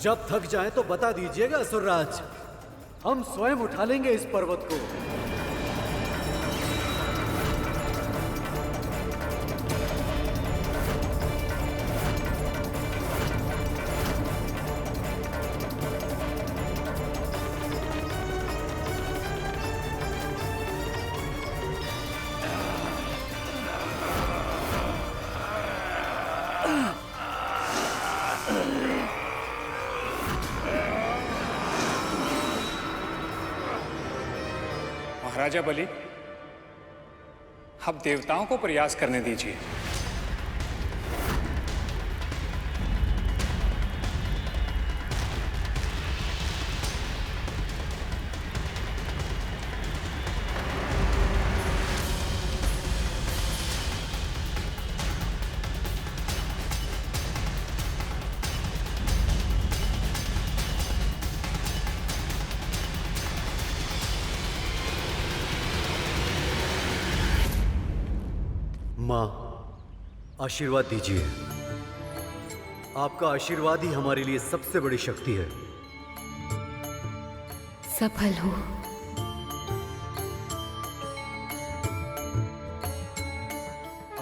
जब थक जाए तो बता दीजिएगा असुरराज, हम स्वयं उठा लेंगे इस पर्वत को। महाराजा बलि, अब देवताओं को प्रयास करने दीजिए। मां, आशीर्वाद दीजिए। आपका आशीर्वाद ही हमारे लिए सबसे बड़ी शक्ति है। सफल हो।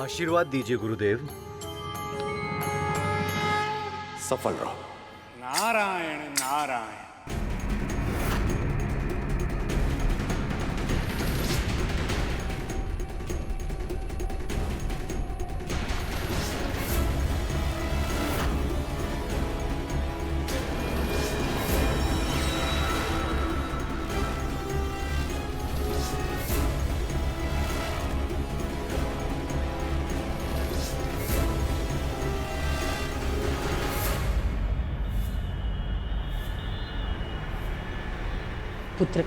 आशीर्वाद दीजिए गुरुदेव। सफल रहो। नारायण नारायण। पुत्र,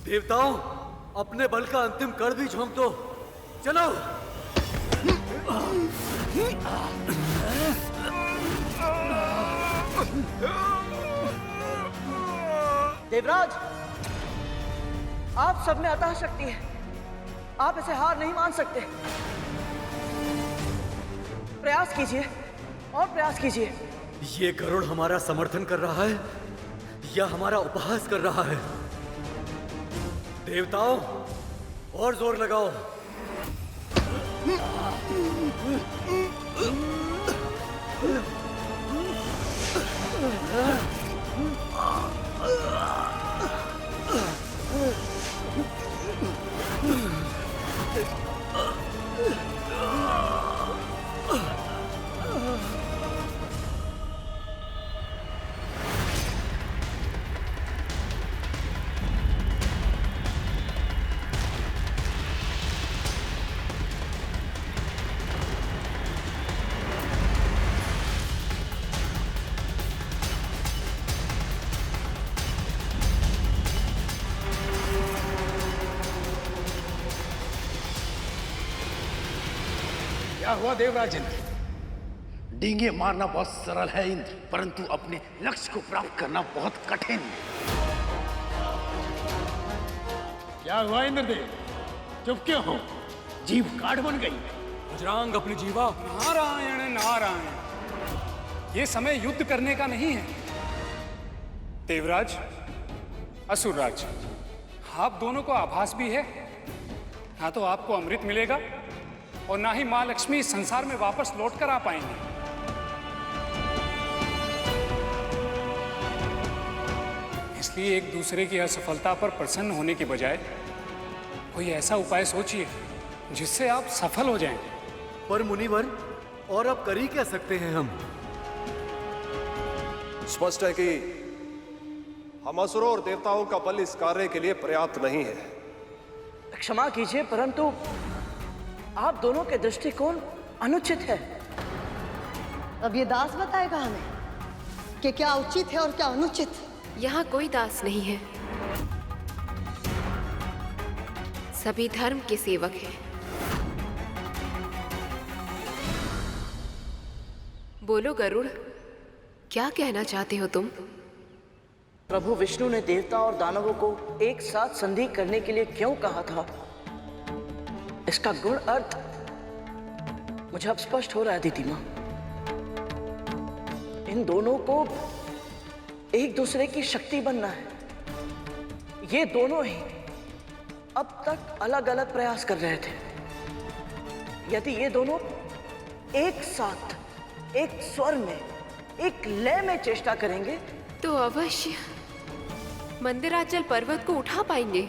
देवताओं, अपने बल का अंतिम कण भी झोंक दो। चलो। देवराज, आप सब में अतः शक्ति है, आप इसे हार नहीं मान सकते। प्रयास कीजिए और प्रयास कीजिए। ये गरुड़ हमारा समर्थन कर रहा है या हमारा उपहास कर रहा है? देवताओं, और जोर लगाओ। क्या हुआ देवराज इंद्र? डींगे मारना बहुत सरल है इंद्र, परंतु अपने लक्ष्य को प्राप्त करना बहुत कठिन। क्या हुआ इंद्रदेव? चुप क्यों हो? जीभ काठ बन गई। बजरंग अपनी जीवा। नारायण नारायण। ये समय युद्ध करने का नहीं है। देवराज, असुरराज, आप दोनों को आभास भी है, ना तो आपको अमृत मिलेगा और ना ही मां लक्ष्मी इस संसार में वापस लौट कर आ पाएंगे। इसलिए एक दूसरे की असफलता पर प्रसन्न होने की बजाय कोई ऐसा उपाय सोचिए जिससे आप सफल हो जाएं। पर मुनिवर, और अब कर ही क्या सकते हैं हम? स्पष्ट है कि हम असुरों और देवताओं का बल इस कार्य के लिए पर्याप्त नहीं है। क्षमा कीजिए, परंतु आप दोनों के दृष्टिकोण अनुचित है। अब ये दास बताएगा हमें कि क्या उचित है और क्या अनुचित। यहाँ कोई दास नहीं है, सभी धर्म के सेवक हैं। बोलो गरुड़, क्या कहना चाहते हो तुम? प्रभु विष्णु ने देवता और दानवों को एक साथ संधि करने के लिए क्यों कहा था? इसका गुण अर्थ मुझे अब स्पष्ट हो रहा है दीदी माँ। इन दोनों को एक दूसरे की शक्ति बनना है। ये दोनों ही अब तक अलग अलग प्रयास कर रहे थे। यदि ये दोनों एक साथ, एक स्वर में, एक लय में चेष्टा करेंगे तो अवश्य मंदिराचल पर्वत को उठा पाएंगे।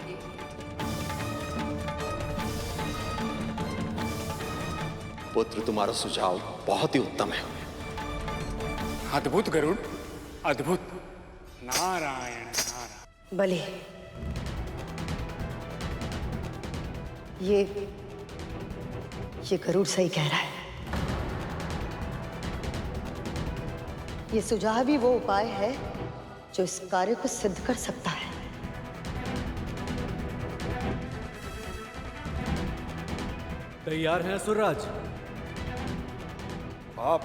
पुत्र, तुम्हारा सुझाव बहुत ही उत्तम है। अद्भुत गरुड़, अद्भुत। नारायण नारायण। भले ये गरुड़ सही कह रहा है। ये सुझाव ही वो उपाय है जो इस कार्य को सिद्ध कर सकता है। तैयार हैं असुरराज? आप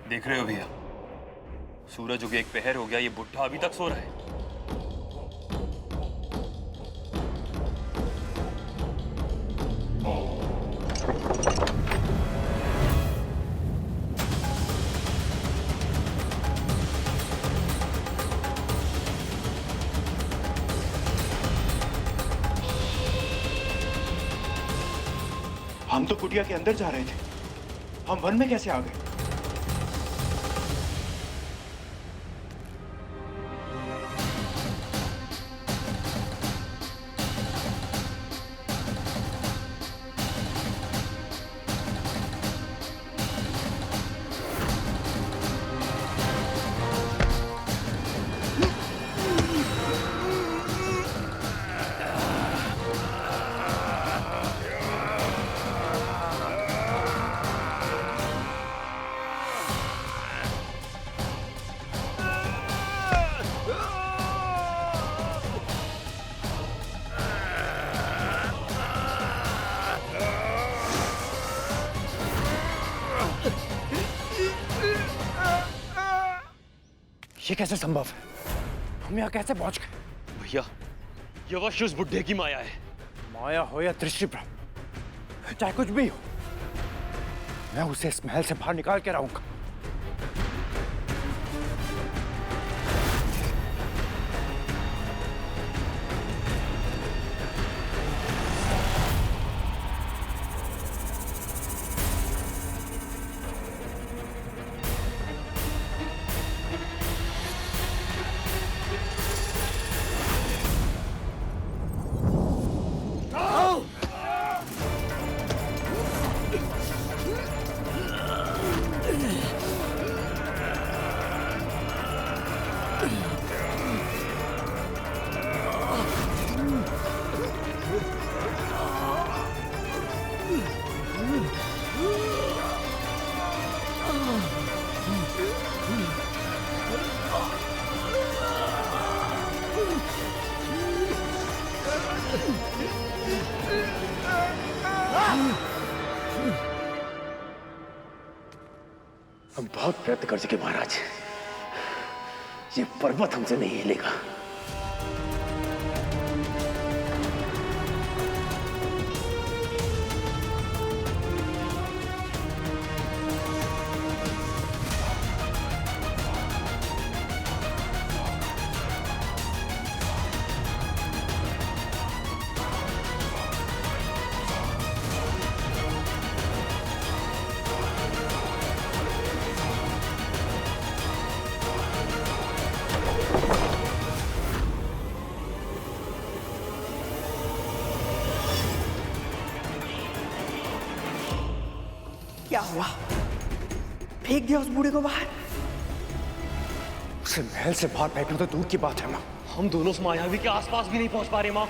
देख रहे हो भैया, सूरज उगे 1 पहर हो गया, ये बुढ़ा अभी तक सो रहा है। हम तो कुटिया के अंदर जा रहे थे, हम वन में कैसे आ गए? ये कैसे संभव है? हम यहाँ कैसे पहुंच गए? भैया, ये अवश्य उस बुढ़े की माया है। माया हो या दृष्टि भ्रम, चाहे कुछ भी हो, मैं उसे इस महल से बाहर निकाल के रहूंगा। हम बहुत प्रयत्न कर चुके महाराज, ये पर्वत हमसे नहीं हिलेगा। क्या हुआ? फेंक दिया उस बूढ़े को बाहर? उसे महल से बाहर फेंकना तो दूर की बात है माँ। हम दोनों उस मायावी के आसपास भी नहीं पहुंच पा रहे माँ।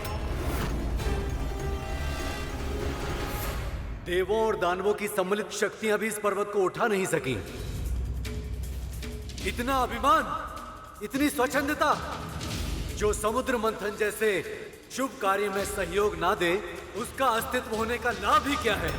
देवों और दानवों की सम्मिलित शक्तियां भी इस पर्वत को उठा नहीं सकी। इतना अभिमान, इतनी स्वच्छंदता, जो समुद्र मंथन जैसे शुभ कार्य में सहयोग ना दे, उसका अस्तित्व होने का लाभ ही क्या है?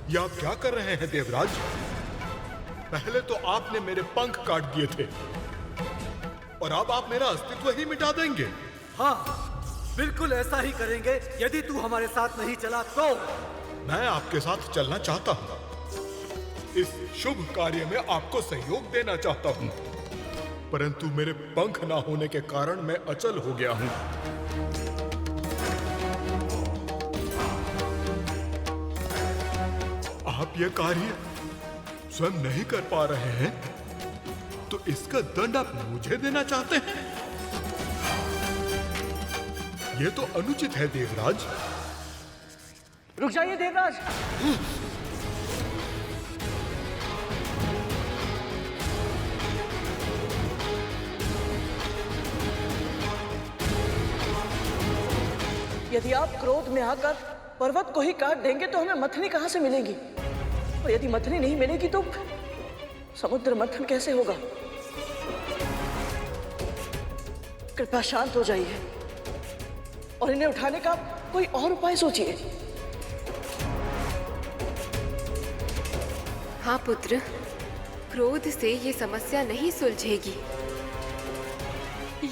ये आप क्या कर रहे हैं देवराज? पहले तो आपने मेरे पंख काट दिए थे और अब आप मेरा अस्तित्व ही मिटा देंगे। हाँ, बिल्कुल ऐसा ही करेंगे यदि तू हमारे साथ नहीं चला तो। मैं आपके साथ चलना चाहता हूँ, इस शुभ कार्य में आपको सहयोग देना चाहता हूँ, परंतु मेरे पंख ना होने के कारण मैं अचल हो गया हूँ। आप ये कार्य स्वयं नहीं कर पा रहे हैं, तो इसका दंड आप मुझे देना चाहते हैं? ये तो अनुचित है देवराज। रुक जाइए देवराज। यदि आप क्रोध में आकर पर्वत को ही काट देंगे तो हमें मथनी कहां से मिलेगी? और यदि मथनी नहीं मिलेगी तो समुद्र मंथन कैसे होगा? कृपया शांत हो जाइए और इन्हें उठाने का कोई और उपाय सोचिए। हाँ पुत्र, क्रोध से ये समस्या नहीं सुलझेगी।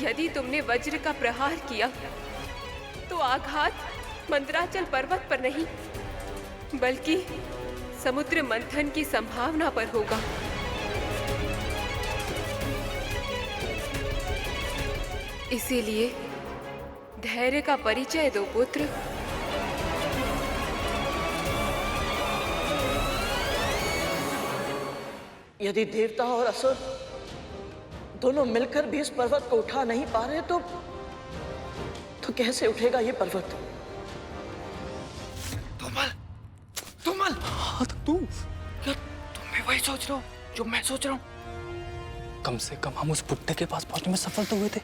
यदि तुमने वज्र का प्रहार किया तो आघात मंदराचल पर्वत पर नहीं बल्कि समुद्र मंथन की संभावना पर होगा। इसीलिए धैर्य का परिचय दो पुत्र। यदि देवता और असुर दोनों मिलकर भी इस पर्वत को उठा नहीं पा रहे तो कैसे उठेगा ये पर्वत? तुमल, हाँ तू यार, तुम भी वही सोच रहे हो जो मैं सोच रहा हूँ। कम से कम हम उस बुड्ढे के पास पहुंचने में सफल तो हुए थे।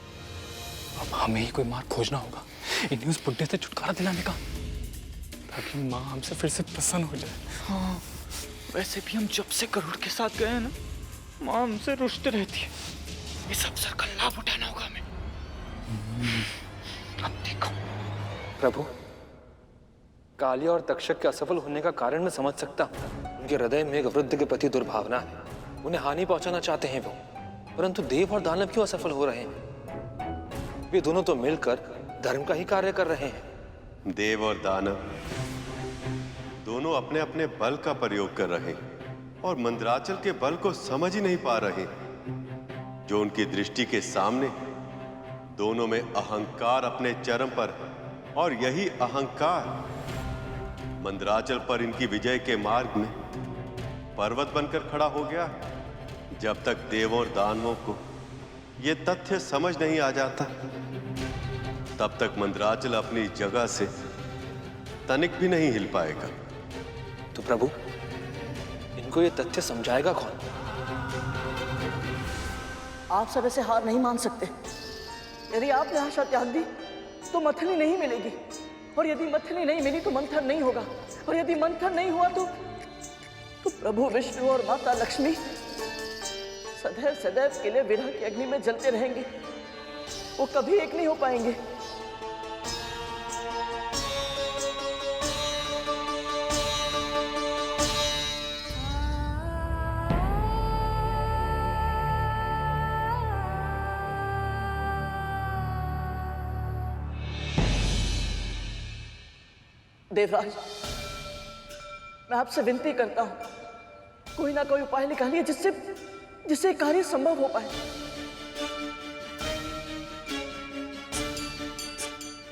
अब हमें ही कोई मार्ग खोजना होगा इन्हें उस बुड्ढे से छुटकारा दिलाने का, ताकि माँ हमसे फिर से प्रसन्न हो जाए। हाँ, वैसे भी हम जब से गरुड़ के साथ गए हैं ना, माँ हमसे रुष्ट रहती है। इस अवसर का लाभ उठाना होगा हमें। अब देखो प्रभु, कालिया और तक्षक के असफल होने का कारण मैं समझ सकता हूँ। उनके हृदय में वृद्ध के प्रति दुर्भावना है, उन्हें हानि पहुंचाना चाहते हैं वो। परंतु देव और दानव क्यों असफल हो रहे हैं? वे दोनों तो मिलकर धर्म का ही कार्य कर रहे हैं। देव और दानव दोनों अपने अपने बल का प्रयोग कर रहे हैं और मंदराचल के बल को समझ ही नहीं पा रहे। जो उनकी दृष्टि के सामने दोनों में अहंकार अपने चरम पर है, और यही अहंकार मंदराचल पर इनकी विजय के मार्ग में पर्वत बनकर खड़ा हो गया। जब तक देवों और दानवों को यह तथ्य समझ नहीं आ जाता, तब तक मंदराचल अपनी जगह से तनिक भी नहीं हिल पाएगा। तो प्रभु, इनको ये तथ्य समझाएगा कौन? आप सब ऐसे हार नहीं मान सकते। यदि आपने आशा त्याग दी तो मथनी नहीं मिलेगी, और यदि मथनी नहीं मिली तो मंथन नहीं होगा, और यदि मंथन नहीं हुआ तो प्रभु विष्णु और माता लक्ष्मी सदैव सदैव के लिए विरह की अग्नि में जलते रहेंगे। वो कभी एक नहीं हो पाएंगे। देवराज, मैं आपसे विनती करता हूं, कोई ना कोई उपाय निकालिए जिससे कार्य संभव हो पाए।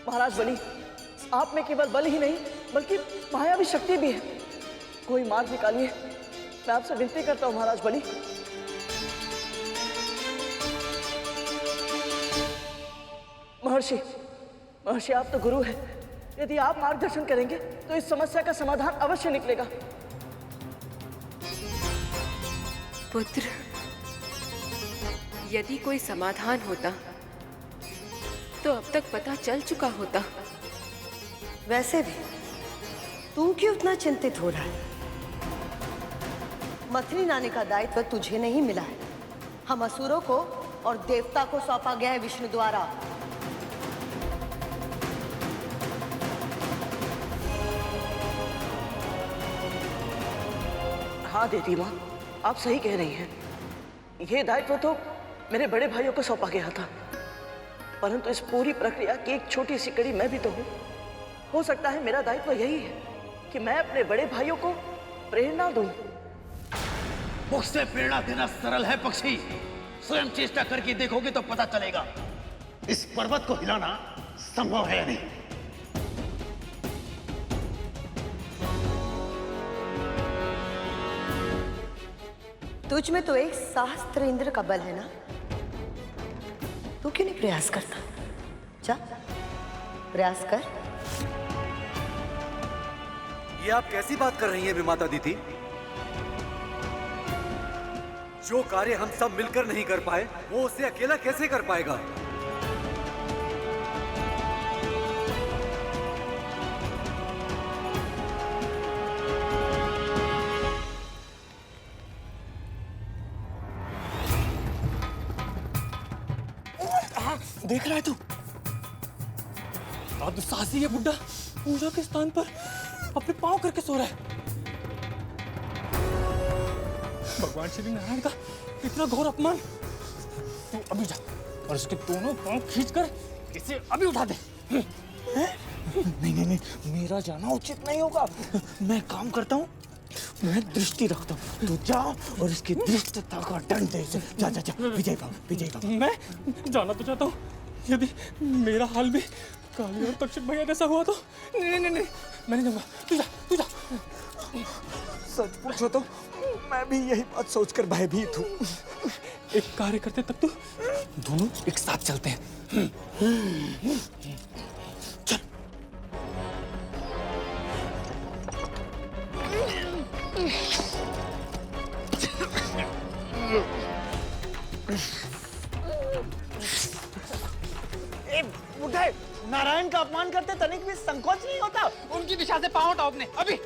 महाराज बलि, आप में केवल बल ही नहीं बल्कि माया भी शक्ति भी है। कोई मार्ग निकालिए, मैं आपसे विनती करता हूँ महाराज बलि। महर्षि आप तो गुरु हैं, यदि आप मार्गदर्शन करेंगे तो इस समस्या का समाधान अवश्य निकलेगा। पुत्र, यदि कोई समाधान होता तो अब तक पता चल चुका होता। वैसे भी तू क्यों इतना चिंतित हो रहा है? मथनी लाने का दायित्व तुझे नहीं मिला है, हम असुरों को और देवता को सौंपा गया है विष्णु द्वारा। हाँ देवी माँ, आप सही कह रही हैं। यह दायित्व तो मेरे बड़े भाइयों को सौंपा गया था, परंतु इस पूरी प्रक्रिया की एक छोटी सी कड़ी मैं भी तो हूँ। हो सकता है मेरा दायित्व यही है कि मैं अपने बड़े भाइयों को प्रेरणा दूं। मुख से प्रेरणा देना सरल है पक्षी, स्वयं चेष्टा करके देखोगे तो पता चलेगा। इस पर्वत को हिलाना संभव है या नहीं। तुझ में तो एक सहस्त्र इंद्र का बल है ना, तू क्यों नहीं प्रयास करता? जा प्रयास कर। ये आप कैसी बात कर रही हैं विमाता दीदी? जो कार्य हम सब मिलकर नहीं कर पाए वो उसे अकेला कैसे कर पाएगा? देख रहा है तू? अब साहसी ये बुड्ढा पूजा के स्थान पर अपने पांव करके सो रहा है। भगवान श्री नारायण का इतना घोर अपमान। तू अभी जा और उसके दोनों पांव खींचकर इसे अभी उठा दे। नहीं नहीं नहीं, मेरा जाना उचित नहीं होगा। मैं काम करता हूँ, मैं दृष्टि रखता हूँ। तू जा और इसकी दृष्टता का दंड दे इसे। जा जा जा, विजय भाव, विजय भाव। मैं जाना तो चाहता हूँ, यदि मेरा हाल भी काली और तक्षक भैया जैसा हुआ तो। नहीं नहीं नहीं, मैं नहीं जाऊंगा। तू जा, तू जा। सच पूछो तो मैं भी यही बात सोचकर भयभीत हूँ। एक कार्य करते तब तो दोनों एक साथ चलते हैं। चल। बुढ़े नारायण का अपमान करते तनिक भी संकोच नहीं होता? उनकी दिशा से पांव उठाओ अपने अभी।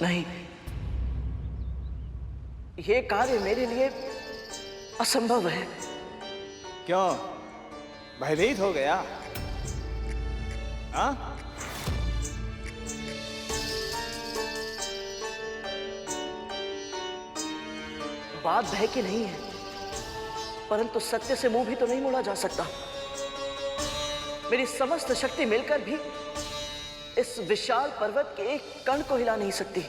नहीं, ये कार्य मेरे लिए असंभव है। क्यों, भयभीत हो गया? हाँ? बात भय की नहीं है, परंतु सत्य से मुंह भी तो नहीं मोड़ा जा सकता। मेरी समस्त शक्ति मिलकर भी इस विशाल पर्वत के एक कण को हिला नहीं सकती।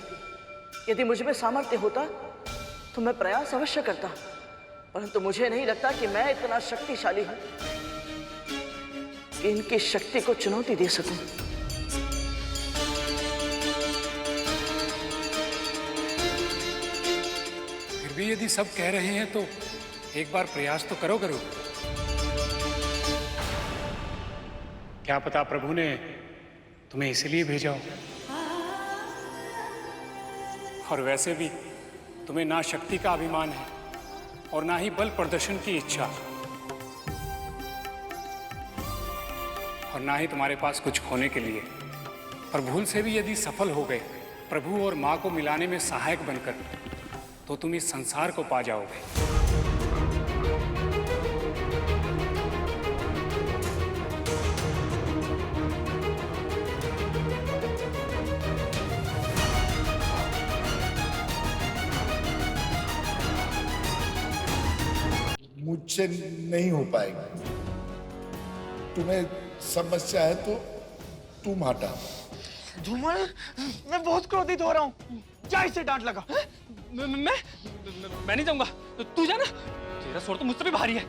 यदि मुझ में सामर्थ्य होता तो मैं प्रयास अवश्य करता, परंतु मुझे नहीं लगता कि मैं इतना शक्तिशाली हूं कि इनकी शक्ति को चुनौती दे सकूं। फिर भी यदि सब कह रहे हैं तो एक बार प्रयास तो करो। क्या पता प्रभु ने तुम्हें इसलिए भेजा हो। और वैसे भी तुम्हें ना शक्ति का अभिमान है और ना ही बल प्रदर्शन की इच्छा, और ना ही तुम्हारे पास कुछ खोने के लिए। पर भूल से भी यदि सफल हो गए प्रभु और मां को मिलाने में सहायक बनकर, तो तुम इस संसार को पा जाओगे। मुझसे नहीं हो पाएगा। तुम्हें समस्या है तो तुम हटा। धूमल, मैं बहुत क्रोधित हो रहा हूँ। जा इसे डांट लगा। मैं नहीं जाऊंगा। तू जा ना, तेरा स्वर तो मुझसे भी भारी है।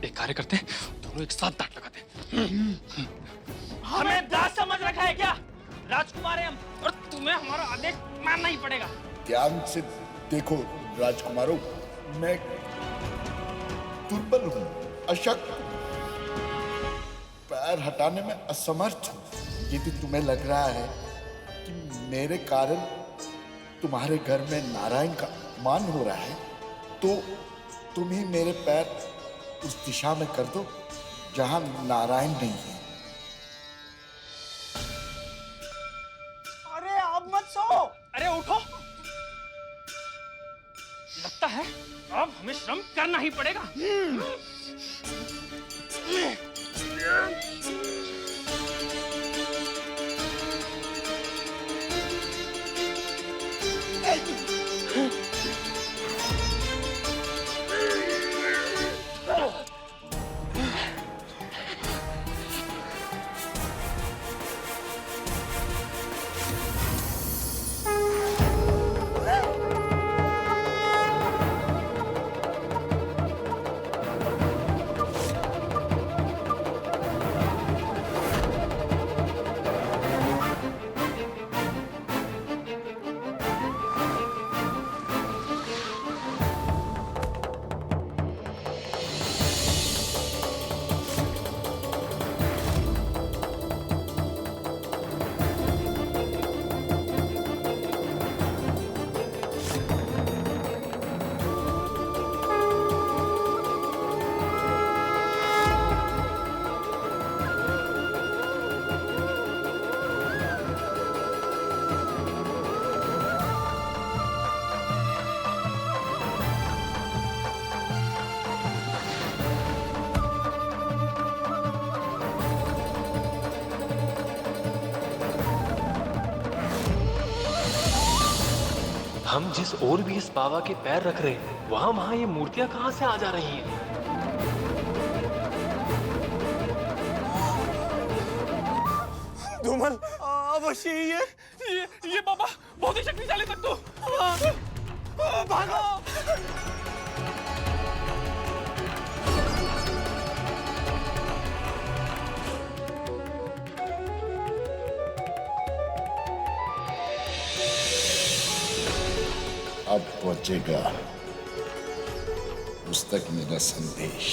एक कार्य करते हैं, दोनों एक साथ दांत लगाते हैं। हमें दास समझ रखा है क्या? राजकुमार है हम, और तुम्हें हमारा आदेश मानना ही पड़ेगा। ध्यान से देखो राजकुमारों, मैं दुर्बल हूं, अशक्त हूं, पैर हटाने में असमर्थ हूं। यदि तुम्हें लग रहा है कि मेरे कारण तुम्हारे घर में नारायण का अपमान हो रहा है, तो तुम ही मेरे पैर उस दिशा में कर दो जहां नारायण नहीं है। अरे अब मत सो, अरे उठो। लगता है अब हमें श्रम करना ही पड़ेगा। हम जिस ओर भी इस बाबा के पैर रख रहे हैं, वहां ये मूर्तियां कहां से आ जा रही हैं? धूमल, अवश्य ये बाबा बहुत ही शक्तिशाली तत्व। भागो। अब पहुंचेगा उस तक मेरा संदेश।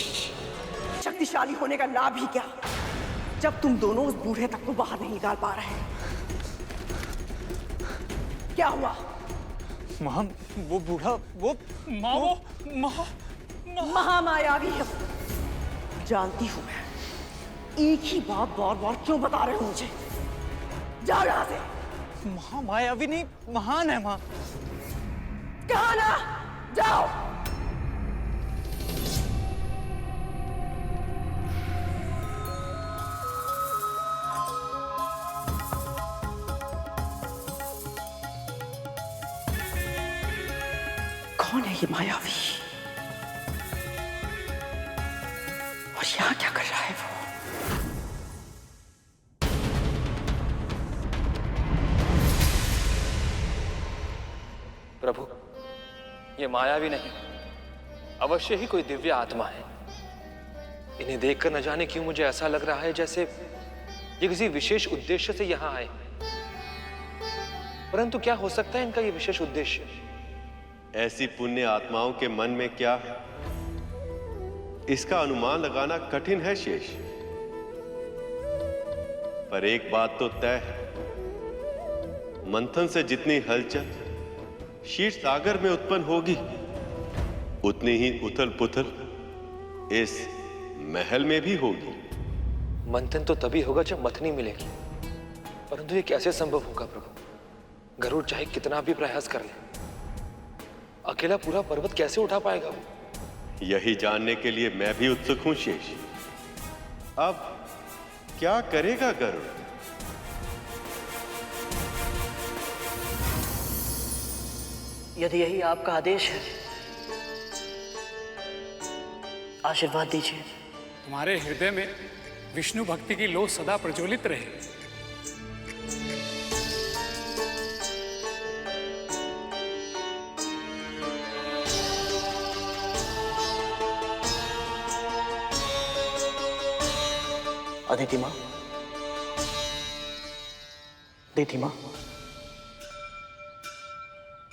शक्तिशाली होने का लाभ ही क्या, जब तुम दोनों उस बूढ़े तक को बाहर नहीं निकाल पा रहे। क्या हुआ? मां, वो बूढ़ा, वो महामायावी है। जानती हूं मैं, एक ही बात बार बार क्यों बता रहे हो मुझे? जाओ यहां से। महामायावी नहीं, महान है मां। कहा ना, जाओ। कौन है ये मायावी? और यहाँ क्या कर रहा है वो? प्रभु, ये मायावी नहीं, अवश्य ही कोई दिव्य आत्मा है। इन्हें देखकर न जाने क्यों मुझे ऐसा लग रहा है जैसे ये किसी विशेष उद्देश्य से यहाँ आए। परंतु क्या हो सकता है इनका ये विशेष उद्देश्य? ऐसी पुण्य आत्माओं के मन में क्या है, इसका अनुमान लगाना कठिन है शेष। पर एक बात तो तय है, मंथन से जितनी हलचल क्षीर सागर में उत्पन्न होगी, उतनी ही उथल पुथल इस महल में भी होगी। मंथन तो तभी होगा जब मथनी मिलेगी, परंतु ये कैसे संभव होगा प्रभु? गरुड़ चाहे कितना भी प्रयास कर ले, अकेला पूरा पर्वत कैसे उठा पाएगा वो? यही जानने के लिए मैं भी उत्सुक हूं शेष। अब क्या करेगा गरुड़? यदि यही आपका आदेश है, आशीर्वाद दीजिए। तुम्हारे हृदय में विष्णु भक्ति की लौ सदा प्रज्वलित रहे। अदिति माँ, दीदी माँ,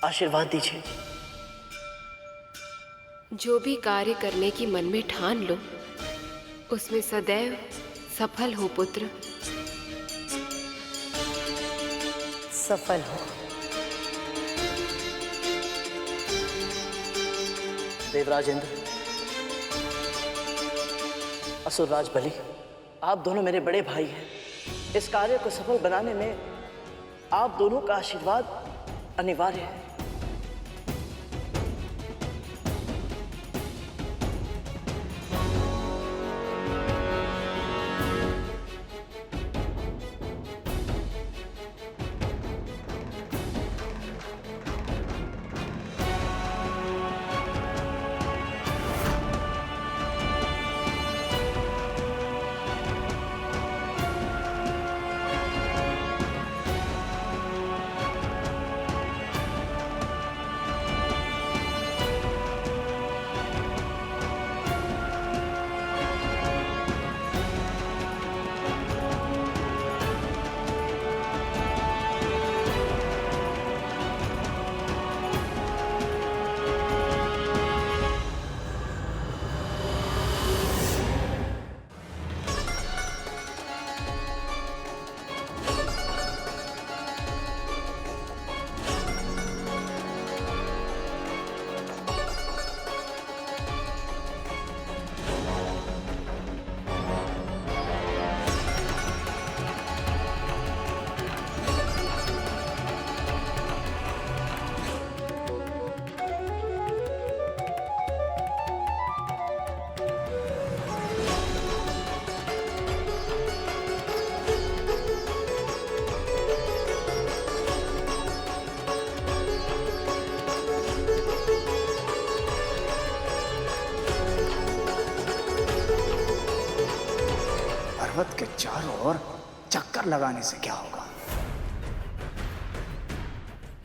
आशीर्वाद दीजिए। जो भी कार्य करने की मन में ठान लो, उसमें सदैव सफल हो पुत्र। सफल हो। देवराज इंद्र, असुरराज बलि, आप दोनों मेरे बड़े भाई हैं। इस कार्य को सफल बनाने में आप दोनों का आशीर्वाद अनिवार्य है। पर्वत के चारों ओर चक्कर लगाने से क्या होगा?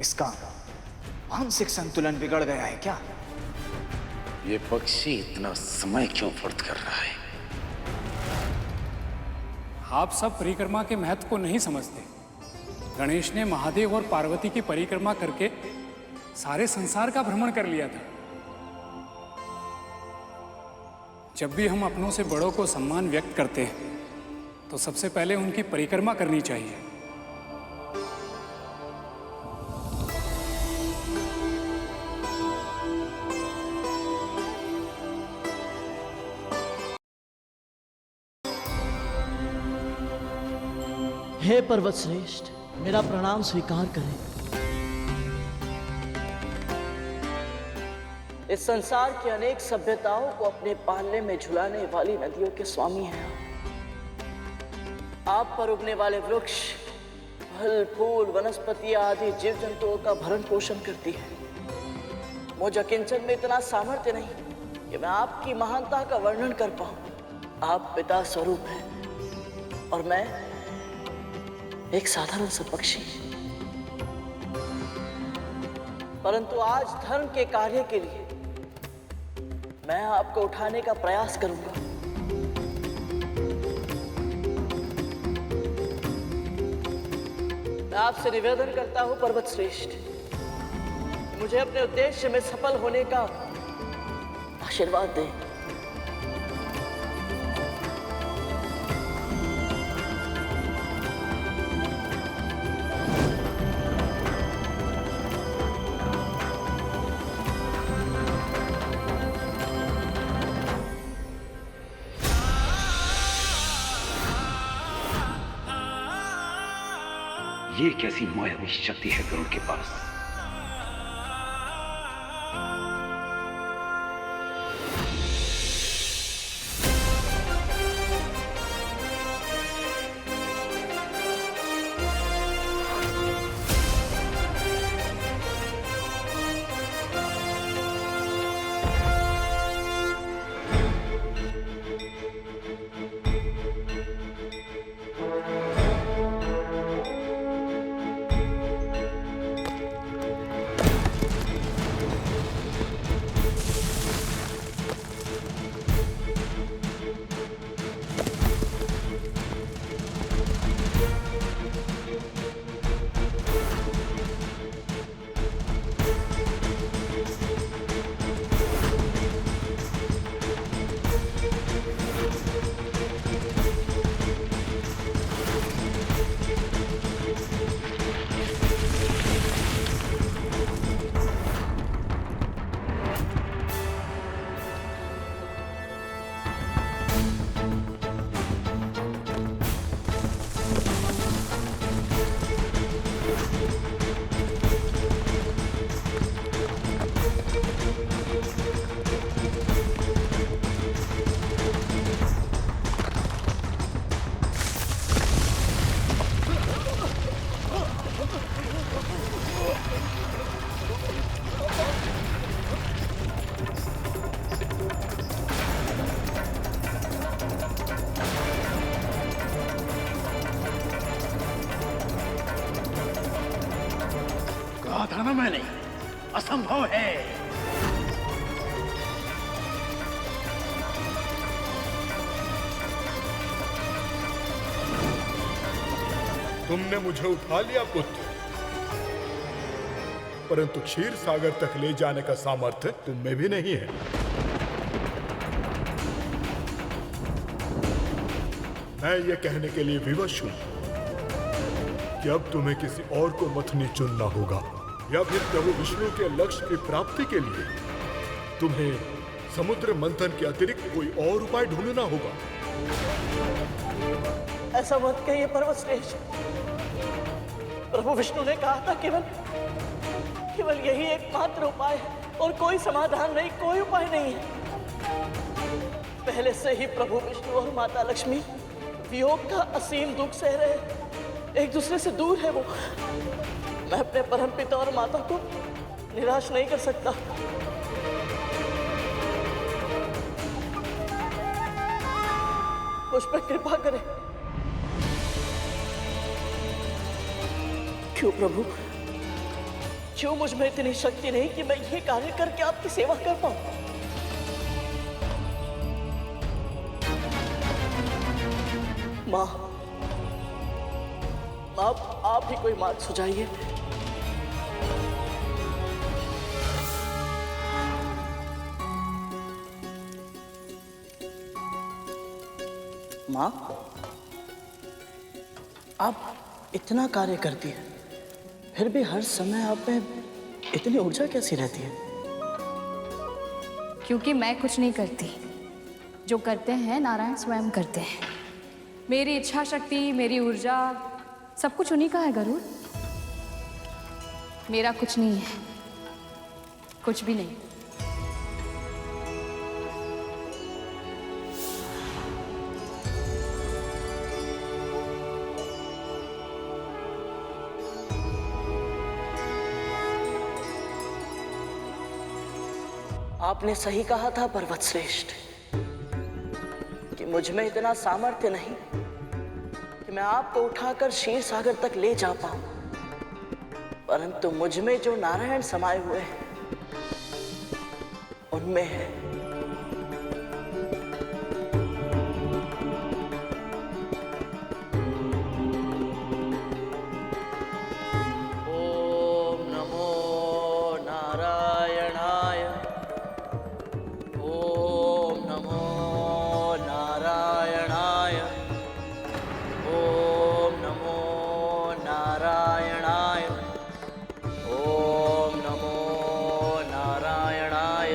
इसका मानसिक संतुलन बिगड़ गया है क्या? ये पक्षी इतना समय क्यों व्यर्थ कर रहा है? आप सब परिक्रमा के महत्व को नहीं समझते। गणेश ने महादेव और पार्वती की परिक्रमा करके सारे संसार का भ्रमण कर लिया था। जब भी हम अपनों से बड़ों को सम्मान व्यक्त करते हैं तो सबसे पहले उनकी परिक्रमा करनी चाहिए। हे पर्वत श्रेष्ठ, मेरा प्रणाम स्वीकार करें। इस संसार की अनेक सभ्यताओं को अपने पालने में झुलाने वाली नदियों के स्वामी हैं आप पर उगने वाले वृक्ष, फल, फूल, वनस्पतियां आदि जीव जंतुओं का भरण पोषण करती है। मुझ अकिंचन में इतना सामर्थ्य नहीं कि मैं आपकी महानता का वर्णन कर पाऊं। आप पिता स्वरूप हैं और मैं एक साधारण सा पक्षी। परंतु आज धर्म के कार्य के लिए मैं आपको उठाने का प्रयास करूंगा। मैं आपसे निवेदन करता हूं पर्वत श्रेष्ठ, मुझे अपने उद्देश्य में सफल होने का आशीर्वाद दें। ये कैसी मायावी शक्ति है गरुड़ के पास? समय नहीं, असंभव है। तुमने मुझे उठा लिया पुत्र, परंतु क्षीर सागर तक ले जाने का सामर्थ्य तुम में भी नहीं है। मैं ये कहने के लिए विवश हूं कि अब तुम्हें किसी और को मथनी चुनना होगा, या फिर प्रभु विष्णु के लक्ष्य की प्राप्ति के लिए तुम्हें समुद्र मंथन के अतिरिक्त कोई और उपाय ढूंढना होगा। ऐसा मत कहिए पर्वत श्रेष्ठ। प्रभु विष्णु ने कहा था केवल यही एकमात्र उपाय है और कोई समाधान नहीं, कोई उपाय नहीं है। पहले से ही प्रभु विष्णु और माता लक्ष्मी वियोग का असीम दुख सह रहे, एक दूसरे से दूर है वो। मैं अपने परमपिता और माता को निराश नहीं कर सकता। मुझ पर कृपा करें। क्यों प्रभु, क्यों मुझ में इतनी शक्ति नहीं कि मैं ये कार्य करके आपकी सेवा कर पाऊं? माँ, आप ही कोई मार्ग सुझाइए। माँ, आप इतना कार्य करती है, फिर भी हर समय आप में इतनी ऊर्जा कैसी रहती है? क्योंकि मैं कुछ नहीं करती, जो करते हैं नारायण स्वयं करते हैं। मेरी इच्छा शक्ति, मेरी ऊर्जा, सब कुछ उन्हीं का है गरुड़। मेरा कुछ नहीं है, कुछ भी नहीं। आपने सही कहा था पर्वत श्रेष्ठ कि मुझ में इतना सामर्थ्य नहीं कि मैं आपको उठाकर क्षीर सागर तक ले जा पाऊं, परंतु मुझ में जो नारायण समाये हुए हैं उनमें है। ओम नमो नारायणाय। ओम नमो नारायणाय। ओम नमो नारायणाय। ओम नमो नारायणाय।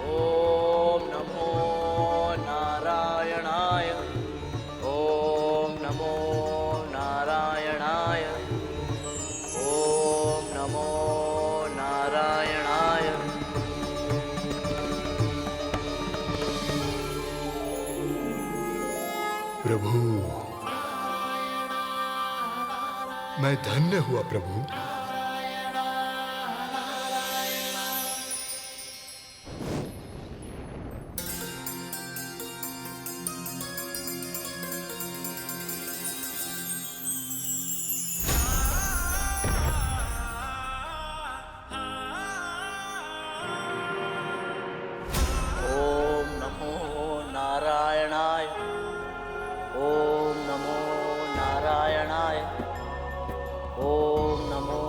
ओम नमो नारायणाय। ओम नमो नारायणाय। ओम नमो नारायणाय। प्रभु, मैं धन्य हुआ प्रभु। ओम नमो नारायणाय। ओम नमो नारायणाय। ओम नमो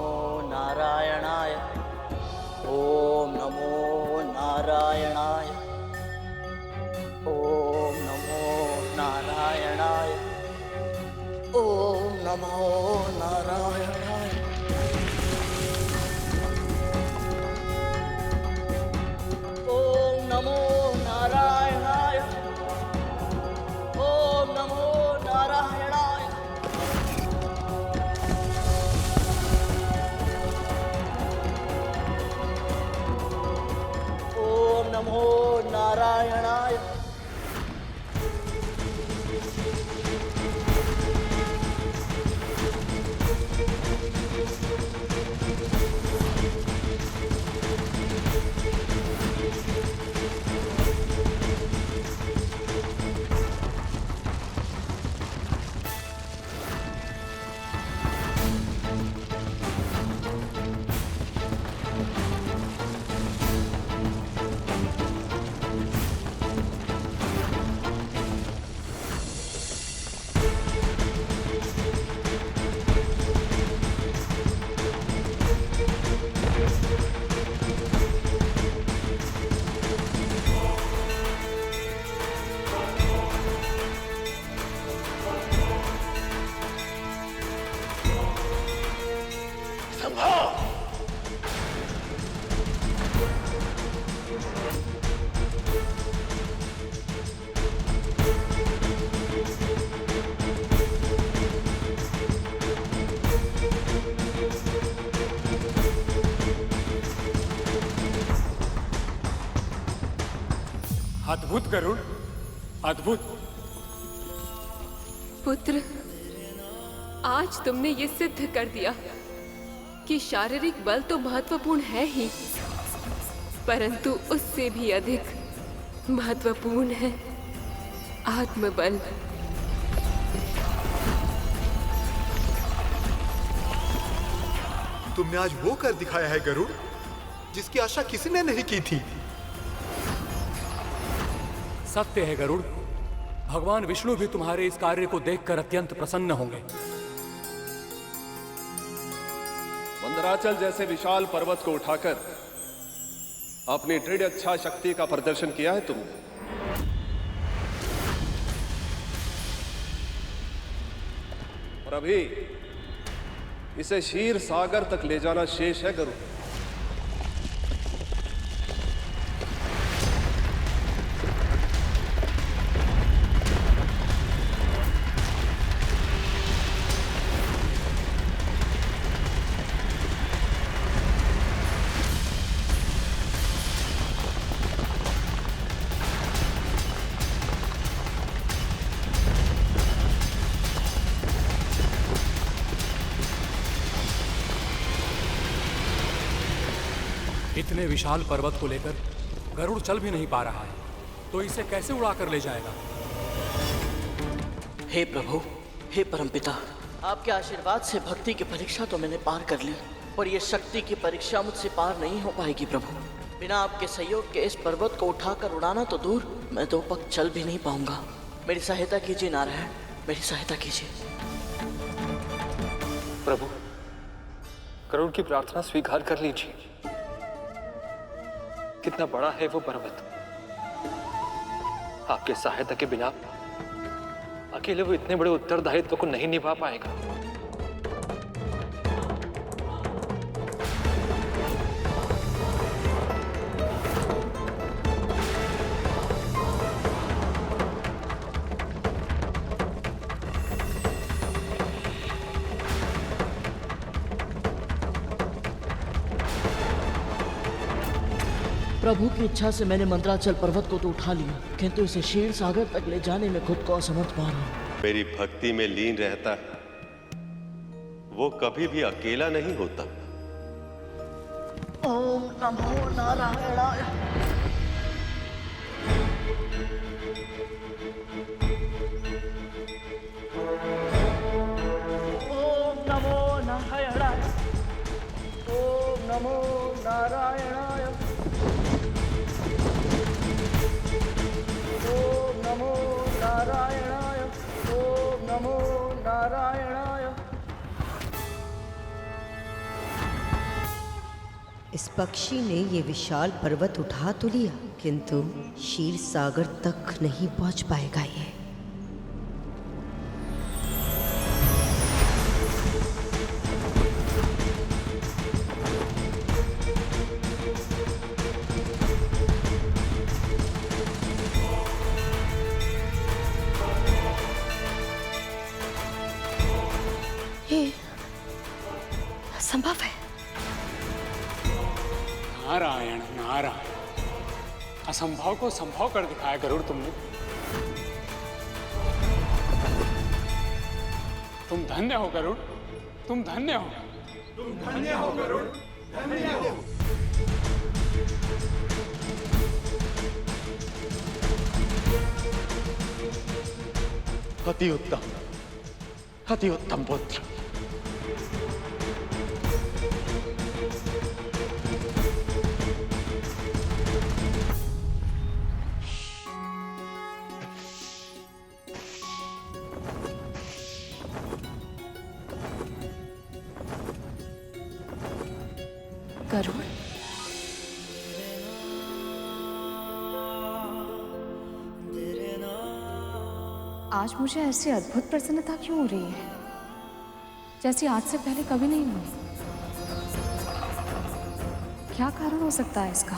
नारायणाय। ओम नमो नारायणाय। ओम नमो नारायणाय। ओम नमो नारायणाय। ओम नमो नारायणाय। ओम नमो नारायणाय। ओम नमो नारायणाय। अद्भुत गरुड़, अद्भुत। पुत्र, आज तुमने ये सिद्ध कर दिया कि शारीरिक बल तो महत्वपूर्ण है ही, परंतु उससे भी अधिक महत्वपूर्ण है आत्मबल। तुमने आज वो कर दिखाया है गरुड़, जिसकी आशा किसी ने नहीं की थी। सत्य है गरुड़, भगवान विष्णु भी तुम्हारे इस कार्य को देखकर अत्यंत प्रसन्न होंगे। मंदराचल जैसे विशाल पर्वत को उठाकर अपनी दृढ़ इच्छा शक्ति का प्रदर्शन किया है तुमने। और अभी इसे क्षीर सागर तक ले जाना शेष है गरुड़। इतने विशाल पर्वत को लेकर गरुड़ चल भी नहीं पा रहा है, तो इसे कैसे उड़ाकर ले जाएगा? हे प्रभु, हे परमपिता, आपके आशीर्वाद से भक्ति की परीक्षा तो मैंने पार कर ली, पर यह शक्ति की परीक्षा मुझसे पार नहीं हो पाएगी प्रभु। बिना आपके सहयोग के इस पर्वत को उठाकर उड़ाना तो दूर, मैं 2 पग चल भी नहीं पाऊंगा। मेरी सहायता कीजिए नारायण, मेरी सहायता कीजिए। प्रभु, गरुड़ की प्रार्थना स्वीकार कर लीजिए। कितना बड़ा है वो पर्वत, आपके सहायता के बिना अकेले वो इतने बड़े उत्तरदायित्व को नहीं निभा पाएगा। प्रभु की इच्छा से मैंने मंदराचल पर्वत को तो उठा लिया, किंतु इसे क्षीर सागर तक ले जाने में खुद को असमर्थ पा रहा हूं। मेरी भक्ति में लीन रहता है, वो कभी भी अकेला नहीं होता। ओम नमो नारायणाय। ओम नमो नारायणाय। ओम नमो नारायणाय। ओम नमो नारायणाय। ओम नमो नारायणाय। इस पक्षी ने ये विशाल पर्वत उठा तो लिया, किंतु क्षीर सागर तक नहीं पहुंच पाएगा ये। असंभव है। नारायण नारायण, असंभव को संभव कर दिखाया गरुड़ तुमने। तुम धन्य हो गरुड़, तुम धन्य हो। तुम धन्य हो गरुड़, धन्य हो। अति उत्तम, अति उत्तम पुत्र। गरुड़, आज मुझे ऐसी अद्भुत प्रसन्नता क्यों हो रही है, जैसी आज से पहले कभी नहीं हुई? क्या कारण हो सकता है इसका?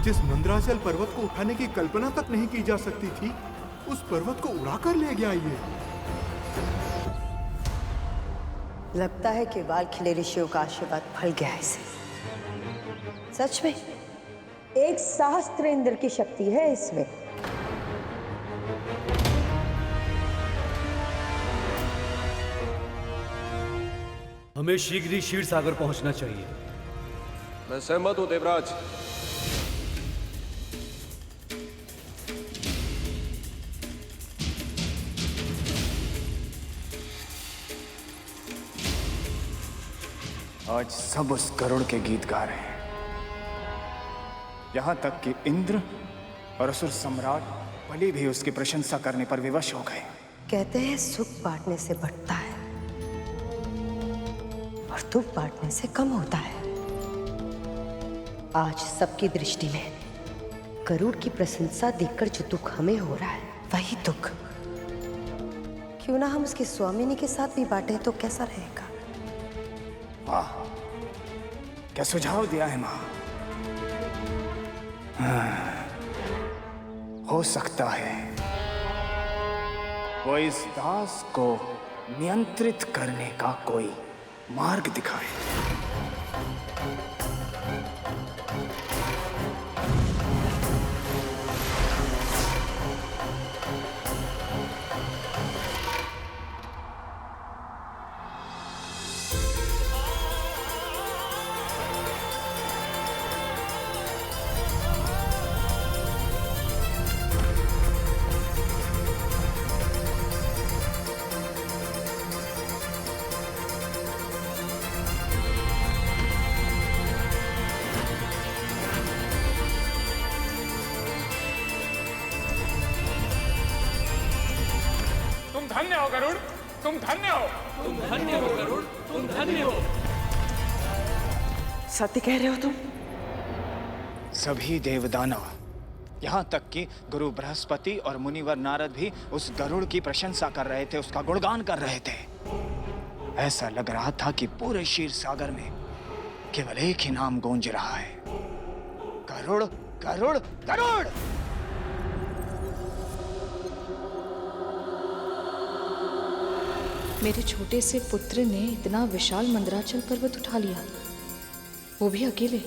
जिस मंदराचल पर्वत को उठाने की कल्पना तक नहीं की जा सकती थी, उस पर्वत को उड़ाकर ले गया ये। लगता है कि बाल खिले ऋषियों का आशीर्वाद फल गया है इसे। सच में एक सहस्त्र इंद्र की शक्ति है इसमें। हमें शीघ्र ही क्षीर सागर पहुंचना चाहिए। मैं सहमत हूं देवराज। आज सब उस गरुड़ के गीत गा रहे हैं, यहां तक कि इंद्र और असुर सम्राट बलि भी उसकी प्रशंसा करने पर विवश हो गए। कहते हैं सुख बांटने से बढ़ता है और दुख बांटने से कम होता है। आज सबकी दृष्टि में गरुड़ की प्रशंसा देखकर जो दुख हमें हो रहा है वही दुख क्यों ना हम उसके स्वामिनी के साथ भी बांटे तो कैसा रहेगा? वाह, क्या सुझाव दिया है मां। हो सकता है वो इस दास को नियंत्रित करने का कोई मार्ग दिखाए। धन्य हो गरुड़, तुम धन्य हो। तुम धन्य हो गरुड़, तुम धन्य हो। सत्य कह रहे हो तुम? सभी देवदानव, यहाँ तक कि गुरु बृहस्पति और मुनिवर नारद भी उस गरुड़ की प्रशंसा कर रहे थे, उसका गुणगान कर रहे थे। ऐसा लग रहा था कि पूरे क्षीर सागर में केवल एक ही नाम गूंज रहा है, गरुड़ गरुड़ गरुड़। मेरे छोटे से पुत्र ने इतना विशाल मंदराचल पर्वत उठा लिया, वो भी अकेले।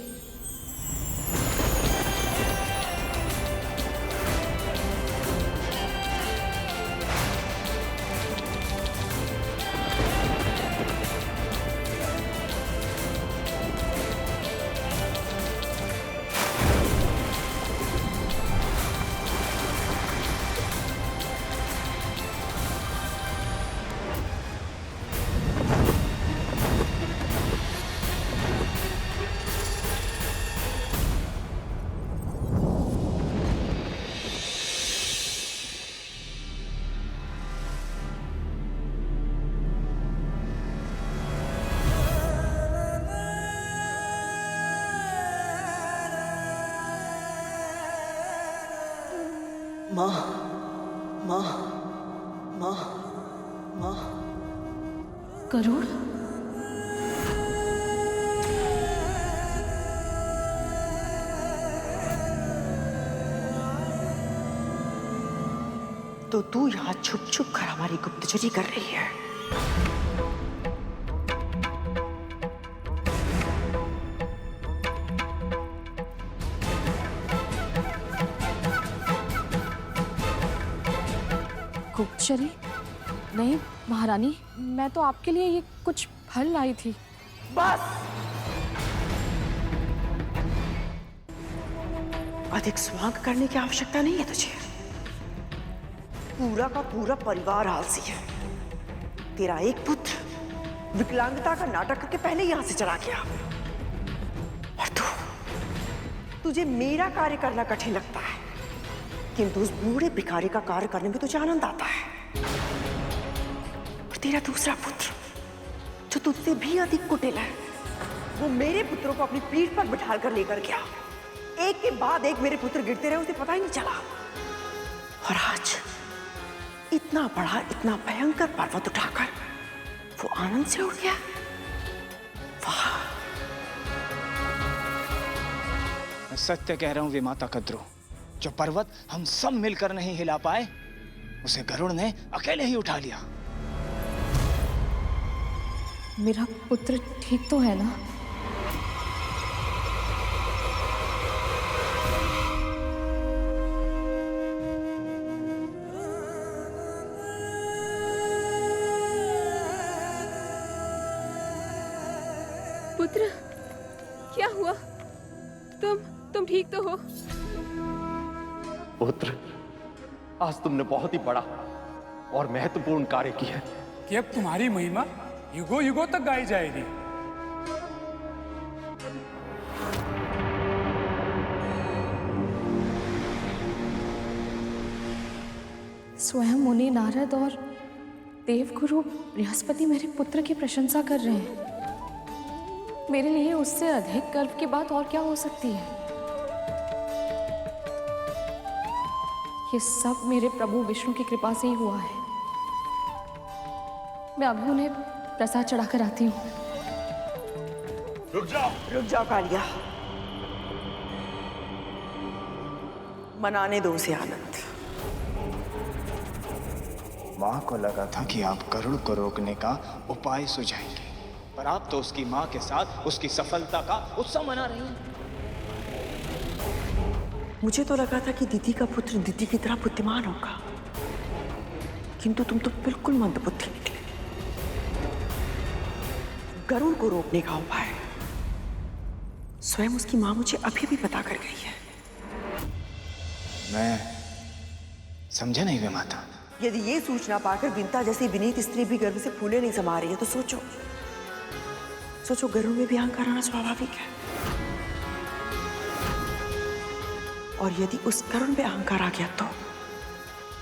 माँ, माँ, माँ, माँ। गरुड़? तो तू यहाँ छुप छुप कर हमारी गुप्तचरी कर रही है। गुप्तचरी? नहीं महारानी, मैं तो आपके लिए ये कुछ फल लाई थी। बस, अधिक स्वांग करने की आवश्यकता नहीं है तुझे। पूरा का पूरा परिवार आलसी है। तेरा एक पुत्र विकलांगता का नाटक करके पहले यहां से चला गया, और तुझे मेरा कार्य करना कठिन लगता है, किंतु उस बूढ़े भिखारी का कार्य करने में तुझे आनंद आता है। और तेरा दूसरा पुत्र जो तुझसे भी अधिक कुटिल है, वो मेरे पुत्रों को अपनी पीठ पर बिठाल कर लेकर गया। एक के बाद एक मेरे पुत्र गिरते रहे, उसे पता ही नहीं चला। और आज इतना बड़ा, इतना भयंकर पर्वत उठाकर वो आनंद से उड़ गया। वाह! मैं सत्य कह रहा हूं विमाता कद्रू, जो पर्वत हम सब मिलकर नहीं हिला पाए, उसे गरुड़ ने अकेले ही उठा लिया। मेरा पुत्र ठीक तो है ना? पुत्र, क्या हुआ? तुम ठीक तो हो? पुत्र, आज तुमने बहुत ही बड़ा और महत्वपूर्ण कार्य किया है कि अब तुम्हारी महिमा युगों युगों तक गाई जाएगी। स्वयं मुनि नारद और देवगुरु बृहस्पति मेरे पुत्र की प्रशंसा कर रहे हैं। मेरे लिए उससे अधिक गर्व की बात और क्या हो सकती है? ये सब मेरे प्रभु विष्णु की कृपा से ही हुआ है। मैं अभी उन्हें प्रसाद चढ़ाकर आती हूँ। रुक जाओ कालिया, मनाने दो उसे आनंद। माँ को लगा था कि आप गरुड़ को रोकने का उपाय सुझाएंगे, पर आप तो उसकी माँ के साथ उसकी सफलता का उत्सव मना रही हैं। मुझे तो लगा था कि दीदी का पुत्र दीदी की तरह बुद्धिमान होगा, किंतु तुम तो बिल्कुल मंदबुद्धि निकले। गरुड़ को रोकने का उपाय स्वयं उसकी माँ मुझे अभी भी बता कर गई है। मैं समझा नहीं वे माता। यदि ये सूचना पाकर विंता जैसी विनीत स्त्री भी गर्भ से फूले नहीं समा रही है तो सोचो गरुड़ में भी अहंकार आना स्वाभाविक है। और यदि उस गरुड़ में अहंकार आ गया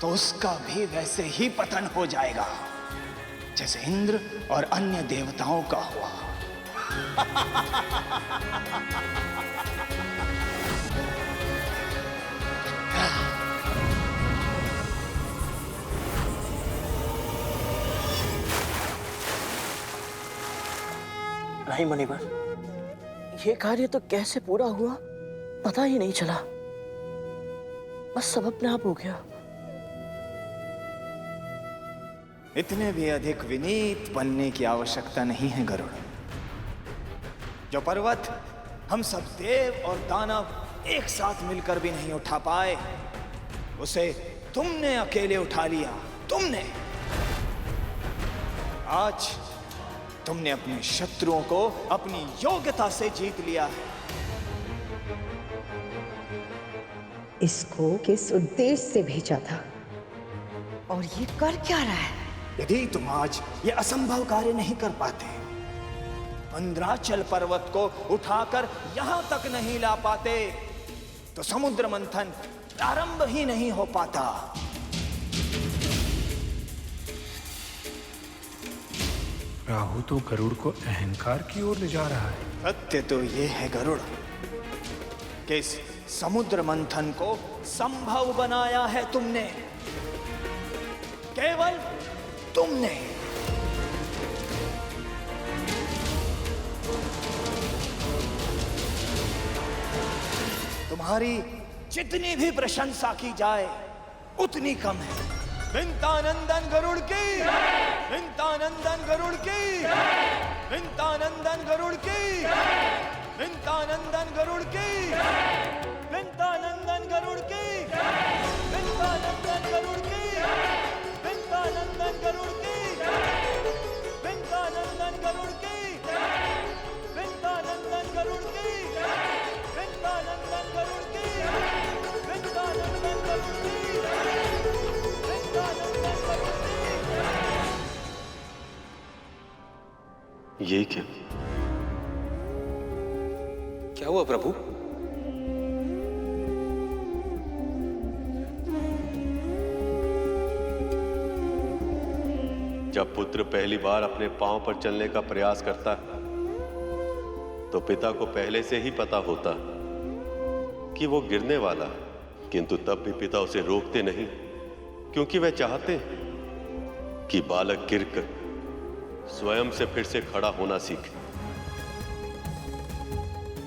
तो उसका भी वैसे ही पतन हो जाएगा जैसे इंद्र और अन्य देवताओं का हुआ। नहीं मुनिवर, ये कार्य तो कैसे पूरा हुआ पता ही नहीं चला, बस सब अपने आप हो गया। इतने भी अधिक विनीत बनने की आवश्यकता नहीं है गरुड़। जो पर्वत हम सब देव और दानव एक साथ मिलकर भी नहीं उठा पाए, उसे तुमने अकेले उठा लिया। तुमने आज तुमने अपने शत्रुओं को अपनी योग्यता से जीत लिया है। इसको किस उद्देश्य से भेजा था और ये कर क्या रहा है? यदि तुम आज ये असंभव कार्य नहीं कर पाते, मंदराचल पर्वत को उठाकर यहां तक नहीं ला पाते, तो समुद्र मंथन प्रारंभ ही नहीं हो पाता। राहु तो गरुड़ को अहंकार की ओर ले जा रहा है। सत्य तो ये है गरुड़ कि इस समुद्र मंथन को संभव बनाया है तुमने, केवल तुमने। तुम्हारी जितनी भी प्रशंसा की जाए उतनी कम है। विंतानंदन गरुड़ की, विंतानंदन गरुड़ की, विंतानंदन गरुड़ की, विंतानंदन गरुड़ की, विंतानंदन गरुड़ की, विंतानंदन गरुड़ की, विंतानंदन गरुड़ की, विंतानंदन गरुड़ की, विंतानंदन गरुड़ की, विंतानंदन गरुड़ की, विंतानंदन गरुड़ की। ये क्या? क्या हुआ प्रभु? जब पुत्र पहली बार अपने पांव पर चलने का प्रयास करता है तो पिता को पहले से ही पता होता कि वो गिरने वाला है, किंतु तब भी पिता उसे रोकते नहीं, क्योंकि वे चाहते कि बालक गिरकर स्वयं से फिर से खड़ा होना सीखे।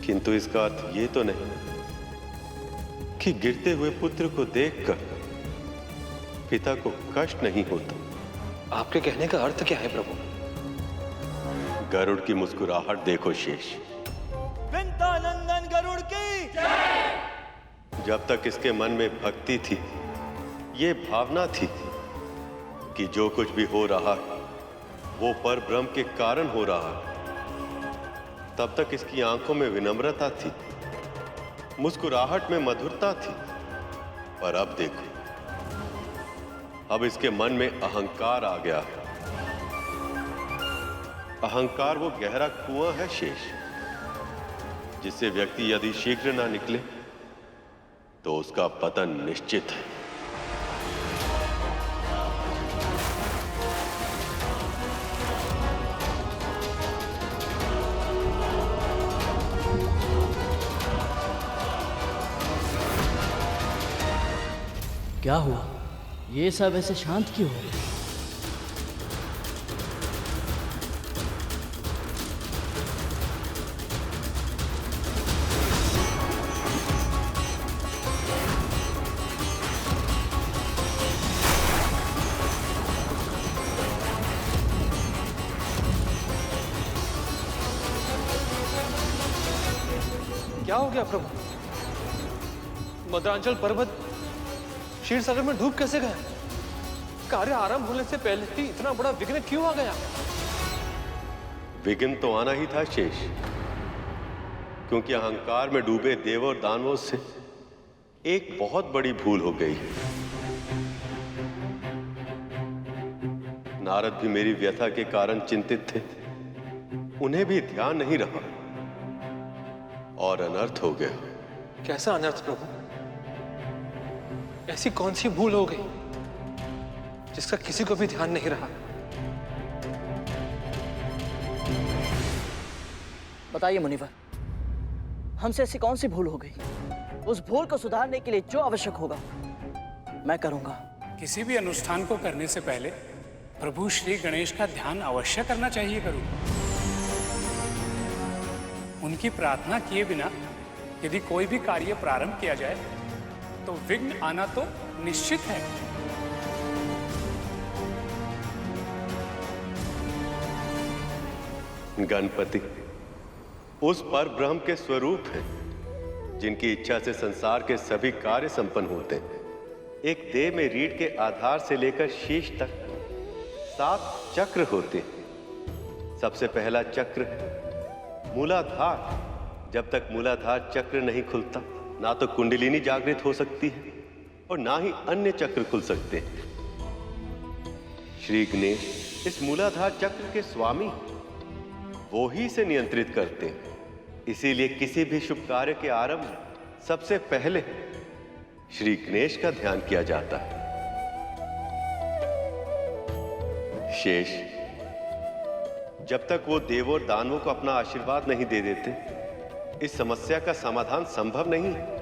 किंतु इसका अर्थ ये तो नहीं कि गिरते हुए पुत्र को देखकर पिता को कष्ट नहीं होता। आपके कहने का अर्थ क्या है प्रभु? गरुड़ की मुस्कुराहट देखो शेष। विंतानंदन गरुड़ की जब तक इसके मन में भक्ति थी, ये भावना थी कि जो कुछ भी हो रहा वो पर ब्रह्म के कारण हो रहा, तब तक इसकी आंखों में विनम्रता थी, मुस्कुराहट में मधुरता थी। पर अब देखो, अब इसके मन में अहंकार आ गया है। अहंकार वो गहरा कुआं है शेष, जिससे व्यक्ति यदि शीघ्र ना निकले तो उसका पतन निश्चित है। क्या हुआ? ये सब ऐसे शांत क्यों हो गए? क्या हो गया प्रभु? मद्रांचल पर्वत क्षीर सागर में डूब कैसे गया? कार्य आरंभ होने से पहले ही इतना बड़ा विघ्न क्यों आ गया? विघ्न तो आना ही था शेष, क्योंकि अहंकार में डूबे देव और दानवों से एक बहुत बड़ी भूल हो गई। नारद भी मेरी व्यथा के कारण चिंतित थे, उन्हें भी ध्यान नहीं रहा और अनर्थ हो गया। कैसा अनर्थ प्रभु? ऐसी कौन सी भूल हो गई जिसका किसी को भी ध्यान नहीं रहा? बताइए मुनिवर, हमसे ऐसी कौन सी भूल हो गई? उस भूल को सुधारने के लिए जो आवश्यक होगा मैं करूंगा। किसी भी अनुष्ठान को करने से पहले प्रभु श्री गणेश का ध्यान अवश्य करना चाहिए करूं। उनकी प्रार्थना किए बिना यदि कोई भी कार्य प्रारंभ किया जाए तो विघ्न आना तो निश्चित है। गणपति उस पर ब्रह्म के स्वरूप हैं, जिनकी इच्छा से संसार के सभी कार्य संपन्न होते हैं। एक देह में रीढ़ के आधार से लेकर शीश तक 7 चक्र होते हैं। सबसे पहला चक्र मूलाधार। जब तक मूलाधार चक्र नहीं खुलता, ना तो कुंडलिनी जागृत हो सकती है और ना ही अन्य चक्र खुल सकते हैं। श्री गणेश इस मूलाधार चक्र के स्वामी, वो ही इसे नियंत्रित करते हैं। इसीलिए किसी भी शुभ कार्य के आरंभ में सबसे पहले श्री गणेश का ध्यान किया जाता है। शेष, जब तक वो देवों और दानवों को अपना आशीर्वाद नहीं दे देते, इस समस्या का समाधान संभव नहीं है।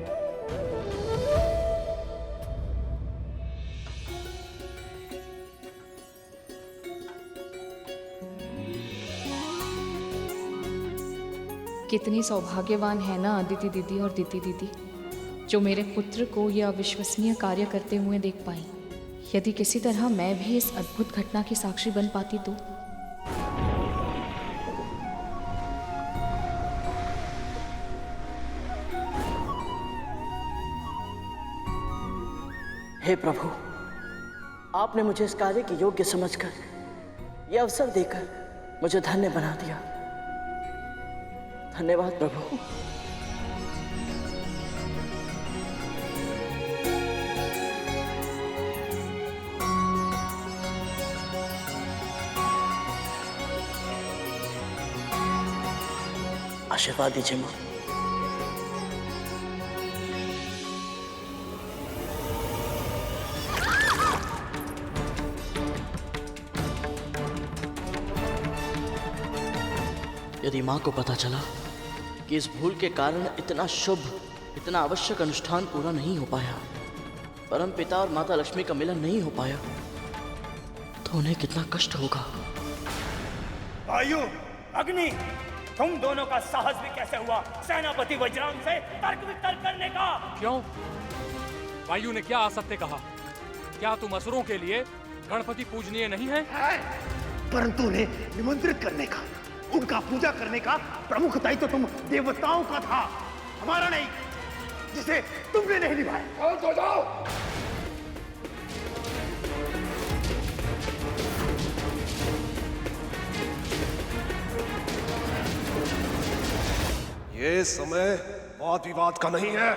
कितनी सौभाग्यवान है ना अदिति दीदी और दीदी दीदी, जो मेरे पुत्र को यह अविश्वसनीय कार्य करते हुए देख पाई। यदि किसी तरह मैं भी इस अद्भुत घटना की साक्षी बन पाती तो। हे प्रभु, आपने मुझे इस कार्य के योग्य समझकर यह अवसर देकर मुझे धन्य बना दिया। धन्यवाद प्रभु। आशीर्वाद दीजिए मां। यदि माँ को पता चला कि इस भूल के कारण इतना शुभ, इतना आवश्यक अनुष्ठान पूरा नहीं हो पाया, परम पिता और माता लक्ष्मी का मिलन नहीं हो पाया, तो उन्हें कितना कष्ट होगा। वायु, अग्नि, तुम दोनों का साहस भी कैसे हुआ सेनापति वज्रांग से तर्क वितर्क करने का? क्यों? वायु ने क्या असत्य कहा? क्या तुम असुरों के लिए गणपति पूजनीय नहीं है? परंतु उन्हें निमंत्रित करने का उनका पूजा करने का प्रमुख दायित्व तुम देवताओं का था, हमारा नहीं, जिसे तुमने नहीं निभाया। तो जाओ। ये समय वाद विवाद का नहीं है।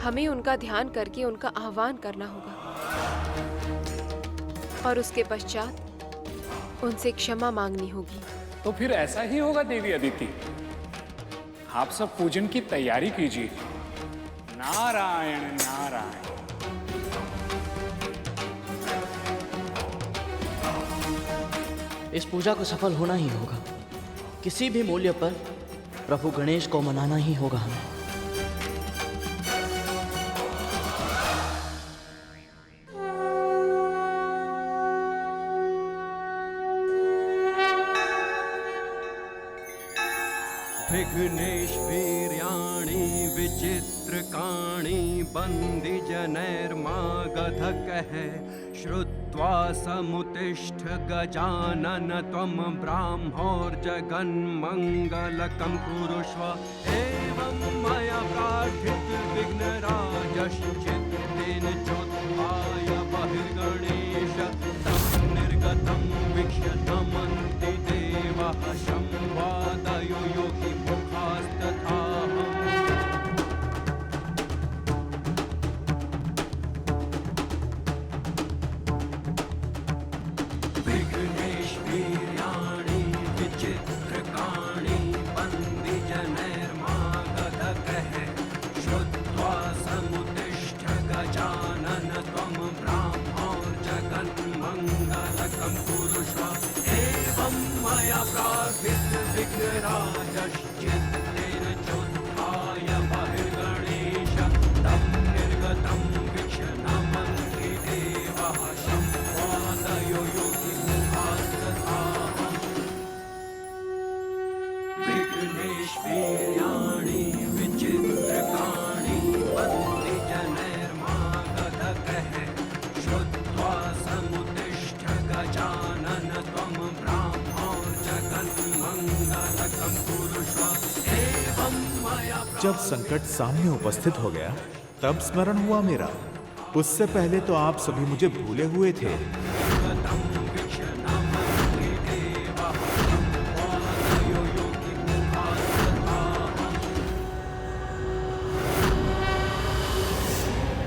हमें उनका ध्यान करके उनका आह्वान करना होगा और उसके पश्चात उनसे क्षमा मांगनी होगी। तो फिर ऐसा ही होगा देवी अदिति। आप सब पूजन की तैयारी कीजिए। नारायण नारायण। इस पूजा को सफल होना ही होगा। किसी भी मूल्य पर प्रभु गणेश को मनाना ही होगा हमें। विघ्नेश वीर्याणि विचित्रकाणि बन्दी जनैर्मागधकः श्रुत्वा समुत्तिष्ठ गजानन त्वं ब्राह्मोर्जगन्मङ्गलकं कुरुष्व एवं मया प्रार्थित विघ्नराजश्चित्तेन चोत्थाय बहिर्गणेश तं निर्गतं वीक्ष्य नमन्ति देवः संवादयो योगी विघ्नेश वीर्याणि विचित्रकाणि बन्दी जनैर्मागधकः श्रुत्वा समुत्तिष्ठ गजानन त्वं ब्राह्मोर्जगन्मङ्गलकं कुरुष्व एवं मया प्रार्थित विघ्नराजश्चित्तेन चोत्थाय बहिर्गणेश तं निर्गतं वीक्ष्य नमन्ति देवः संवादयो विघ्नेश वीर्याणि विचित्रकाणि बन्दी जनैर्मागधकः श्रुत्वा समुत्तिष्ठ गजानन त्वं ब्राह्मोर्जगन्मङ्गलकं कुरुष्व एवं मया। जब संकट सामने उपस्थित हो गया तब स्मरण हुआ मेरा। उससे पहले तो आप सभी मुझे भूले हुए थे।